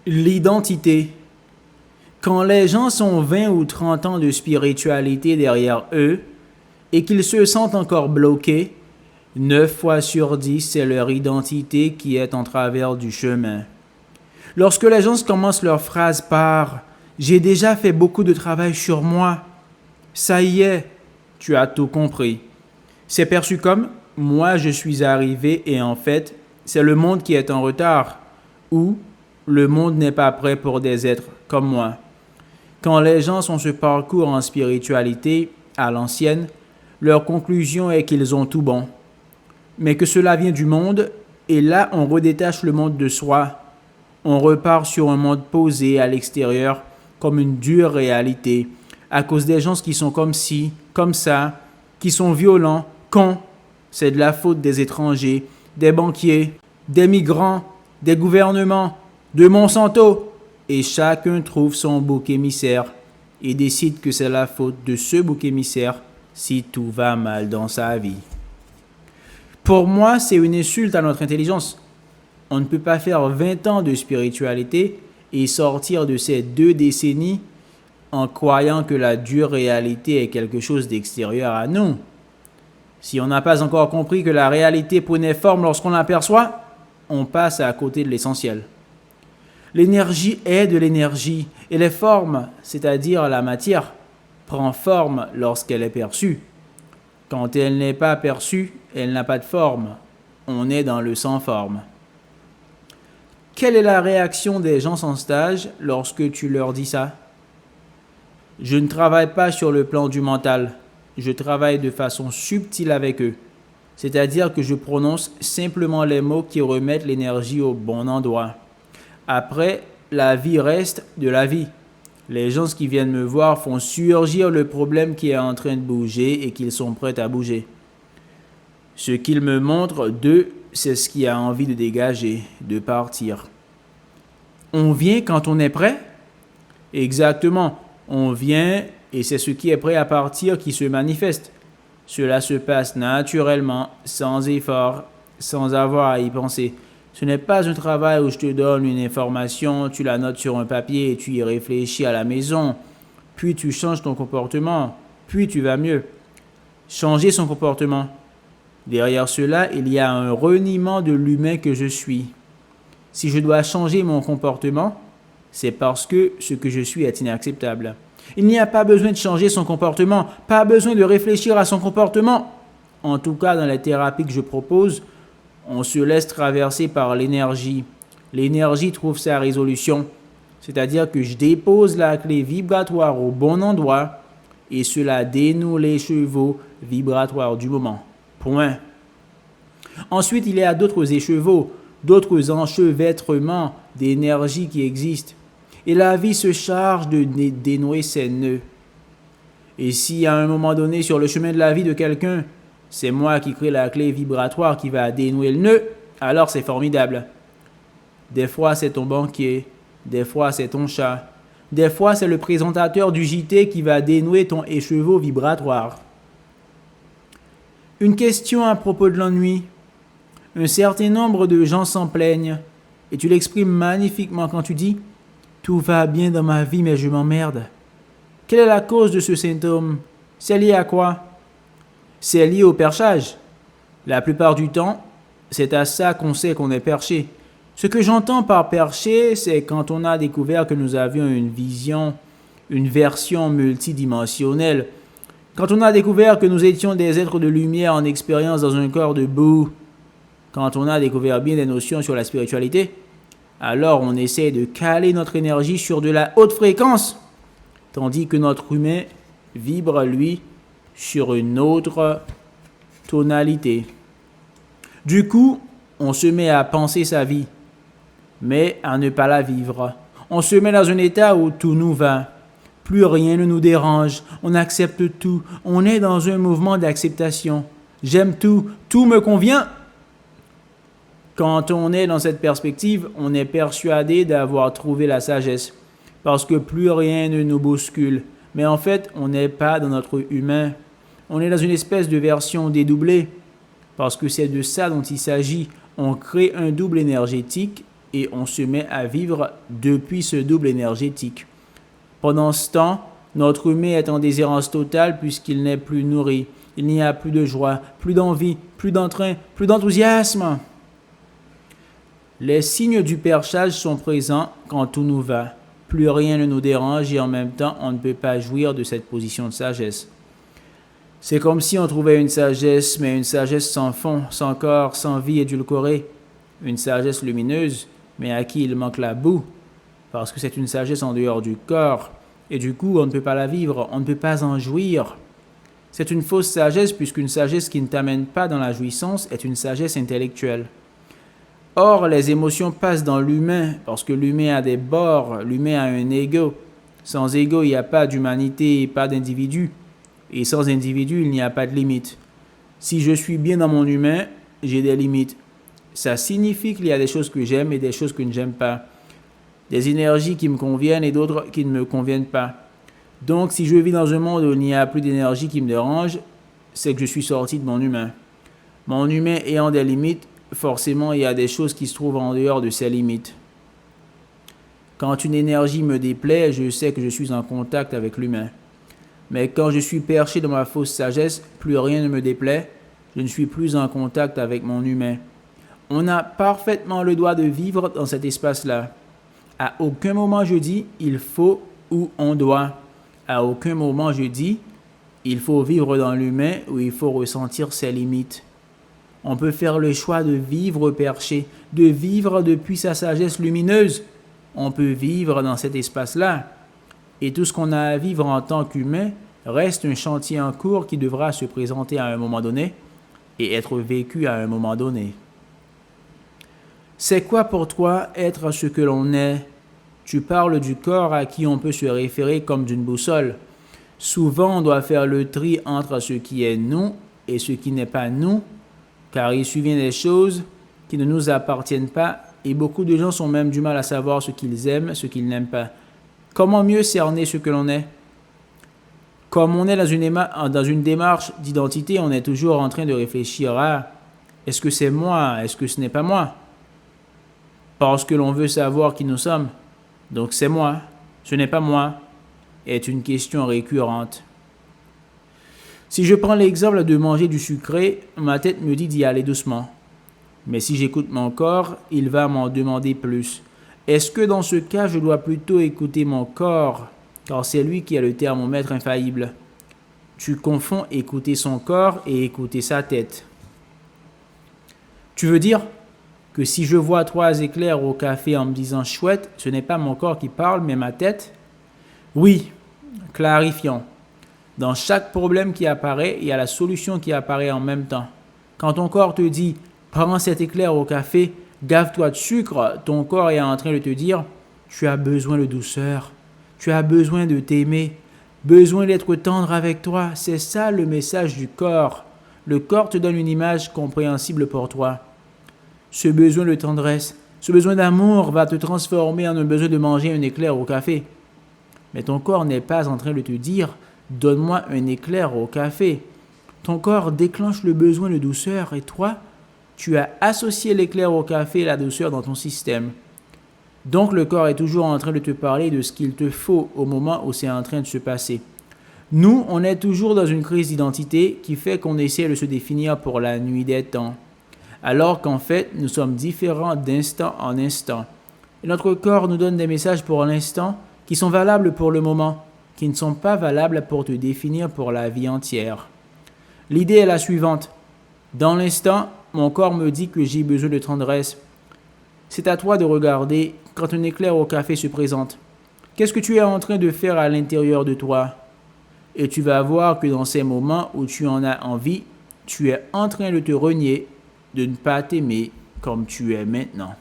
L'identité. Quand les gens sont 20 ou 30 ans de spiritualité derrière eux et qu'ils se sentent encore bloqués, 9 fois sur 10, c'est leur identité qui est en travers du chemin. Lorsque les gens commencent leur phrase par « J'ai déjà fait beaucoup de travail sur moi », ça y est, tu as tout compris. C'est perçu comme « Moi, je suis arrivé et en fait, c'est le monde qui est en retard » ou « Le monde n'est pas prêt pour des êtres comme moi ». Quand les gens ont ce parcours en spiritualité à l'ancienne, leur conclusion est qu'ils ont tout bon, mais que cela vient du monde, et là on redétache le monde de soi. On repart sur un monde posé à l'extérieur comme une dure réalité, à cause des gens qui sont comme ci, comme ça, qui sont violents, cons. C'est de la faute des étrangers, des banquiers, des migrants, des gouvernements, de Monsanto. Et chacun trouve son bouc émissaire et décide que c'est la faute de ce bouc émissaire si tout va mal dans sa vie. Pour moi, c'est une insulte à notre intelligence. On ne peut pas faire 20 ans de spiritualité et sortir de ces 2 décennies en croyant que la dure réalité est quelque chose d'extérieur à nous. Si on n'a pas encore compris que la réalité prenait forme lorsqu'on l'aperçoit, on passe à côté de l'essentiel. L'énergie est de l'énergie et les formes, c'est-à-dire la matière, prend forme lorsqu'elle est perçue. Quand elle n'est pas perçue, elle n'a pas de forme. On est dans le sans forme. Quelle est la réaction des gens sans stage lorsque tu leur dis ça? Je ne travaille pas sur le plan du mental. Je travaille de façon subtile avec eux. C'est-à-dire que je prononce simplement les mots qui remettent l'énergie au bon endroit. Après, la vie reste de la vie. Les gens qui viennent me voir font surgir le problème qui est en train de bouger et qu'ils sont prêts à bouger. Ce qu'ils me montrent d'eux, c'est ce qui a envie de dégager, de partir. On vient quand on est prêt? Exactement, on vient et c'est ce qui est prêt à partir qui se manifeste. Cela se passe naturellement, sans effort, sans avoir à y penser. Ce n'est pas un travail où je te donne une information, tu la notes sur un papier et tu y réfléchis à la maison. Puis tu changes ton comportement, puis tu vas mieux. Changer son comportement. Derrière cela, il y a un reniement de l'humain que je suis. Si je dois changer mon comportement, c'est parce que ce que je suis est inacceptable. Il n'y a pas besoin de changer son comportement, pas besoin de réfléchir à son comportement. En tout cas, dans les thérapies que je propose, on se laisse traverser par l'énergie. L'énergie trouve sa résolution, c'est-à-dire que je dépose la clé vibratoire au bon endroit et cela dénoue les chevaux vibratoires du moment. Point. Ensuite, il y a d'autres écheveaux, d'autres enchevêtrements d'énergie qui existent. Et la vie se charge de dénouer ses nœuds. Et si à un moment donné, sur le chemin de la vie de quelqu'un, c'est moi qui crée la clé vibratoire qui va dénouer le nœud, alors c'est formidable. Des fois, c'est ton banquier, des fois, c'est ton chat, des fois, c'est le présentateur du JT qui va dénouer ton écheveau vibratoire. Une question à propos de l'ennui. Un certain nombre de gens s'en plaignent et tu l'exprimes magnifiquement quand tu dis « Tout va bien dans ma vie, mais je m'emmerde ». Quelle est la cause de ce symptôme? C'est lié à quoi? C'est lié au perchage. La plupart du temps, c'est à ça qu'on sait qu'on est perché. Ce que j'entends par perché, c'est quand on a découvert que nous avions une vision, une version multidimensionnelle. Quand on a découvert que nous étions des êtres de lumière en expérience dans un corps de boue. Quand on a découvert bien des notions sur la spiritualité, alors on essaie de caler notre énergie sur de la haute fréquence, tandis que notre humain vibre, lui, sur une autre tonalité. Du coup, on se met à penser sa vie, mais à ne pas la vivre. On se met dans un état où tout nous va. Plus rien ne nous dérange. On accepte tout. On est dans un mouvement d'acceptation. J'aime tout. Tout me convient. Quand on est dans cette perspective, on est persuadé d'avoir trouvé la sagesse, parce que plus rien ne nous bouscule. Mais en fait, on n'est pas dans notre humain. On est dans une espèce de version dédoublée, parce que c'est de ça dont il s'agit. On crée un double énergétique et on se met à vivre depuis ce double énergétique. Pendant ce temps, notre humain est en déshérence totale puisqu'il n'est plus nourri. Il n'y a plus de joie, plus d'envie, plus d'entrain, plus d'enthousiasme. Les signes du perchage sont présents quand tout nous va. Plus rien ne nous dérange et en même temps, on ne peut pas jouir de cette position de sagesse. C'est comme si on trouvait une sagesse, mais une sagesse sans fond, sans corps, sans vie édulcorée. Une sagesse lumineuse, mais à qui il manque la boue, parce que c'est une sagesse en dehors du corps, et du coup, on ne peut pas la vivre, on ne peut pas en jouir. C'est une fausse sagesse, puisqu'une sagesse qui ne t'amène pas dans la jouissance est une sagesse intellectuelle. Or, les émotions passent dans l'humain, parce que l'humain a des bords, l'humain a un ego. Sans ego, il n'y a pas d'humanité et pas d'individu. Et sans individu, il n'y a pas de limite. Si je suis bien dans mon humain, j'ai des limites. Ça signifie qu'il y a des choses que j'aime et des choses que je n'aime pas. Des énergies qui me conviennent et d'autres qui ne me conviennent pas. Donc, si je vis dans un monde où il n'y a plus d'énergie qui me dérange, c'est que je suis sorti de mon humain. Mon humain ayant des limites, forcément, il y a des choses qui se trouvent en dehors de ces limites. Quand une énergie me déplaît, je sais que je suis en contact avec l'humain. Mais quand je suis perché dans ma fausse sagesse, plus rien ne me déplaît, je ne suis plus en contact avec mon humain. On a parfaitement le droit de vivre dans cet espace-là. À aucun moment je dis « il faut » ou « on doit ». À aucun moment je dis « il faut vivre dans l'humain » ou « il faut ressentir ses limites ». On peut faire le choix de vivre perché, de vivre depuis sa sagesse lumineuse. On peut vivre dans cet espace-là. Et tout ce qu'on a à vivre en tant qu'humain reste un chantier en cours qui devra se présenter à un moment donné et être vécu à un moment donné. C'est quoi pour toi être ce que l'on est? Tu parles du corps à qui on peut se référer comme d'une boussole. Souvent, on doit faire le tri entre ce qui est nous et ce qui n'est pas nous, car il survient des choses qui ne nous appartiennent pas et beaucoup de gens ont même du mal à savoir ce qu'ils aiment, ce qu'ils n'aiment pas. Comment mieux cerner ce que l'on est? Comme on est dans une démarche d'identité, on est toujours en train de réfléchir à « est-ce que c'est moi? Est-ce que ce n'est pas moi ?» Parce que l'on veut savoir qui nous sommes. Donc c'est moi, ce n'est pas moi, est une question récurrente. Si je prends l'exemple de manger du sucré, ma tête me dit d'y aller doucement. Mais si j'écoute mon corps, il va m'en demander plus. Est-ce que dans ce cas, je dois plutôt écouter mon corps, car c'est lui qui a le thermomètre infaillible? Tu confonds écouter son corps et écouter sa tête. Tu veux dire que si je vois 3 éclairs au café en me disant « chouette », ce n'est pas mon corps qui parle, mais ma tête? Oui, clarifions. Dans chaque problème qui apparaît, il y a la solution qui apparaît en même temps. Quand ton corps te dit « prends cet éclair au café », gave-toi de sucre, ton corps est en train de te dire « tu as besoin de douceur, tu as besoin de t'aimer, besoin d'être tendre avec toi ». C'est ça le message du corps. Le corps te donne une image compréhensible pour toi. Ce besoin de tendresse, ce besoin d'amour va te transformer en un besoin de manger un éclair au café. Mais ton corps n'est pas en train de te dire « donne-moi un éclair au café ». Ton corps déclenche le besoin de douceur et toi, tu as associé l'éclair au café et la douceur dans ton système. Donc le corps est toujours en train de te parler de ce qu'il te faut au moment où c'est en train de se passer. Nous, on est toujours dans une crise d'identité qui fait qu'on essaie de se définir pour la nuit des temps. Alors qu'en fait, nous sommes différents d'instant en instant. Et notre corps nous donne des messages pour l'instant qui sont valables pour le moment, qui ne sont pas valables pour te définir pour la vie entière. L'idée est la suivante. Dans l'instant, mon corps me dit que j'ai besoin de tendresse. C'est à toi de regarder quand un éclair au café se présente. Qu'est-ce que tu es en train de faire à l'intérieur de toi? Et tu vas voir que dans ces moments où tu en as envie, tu es en train de te renier, de ne pas t'aimer comme tu es maintenant.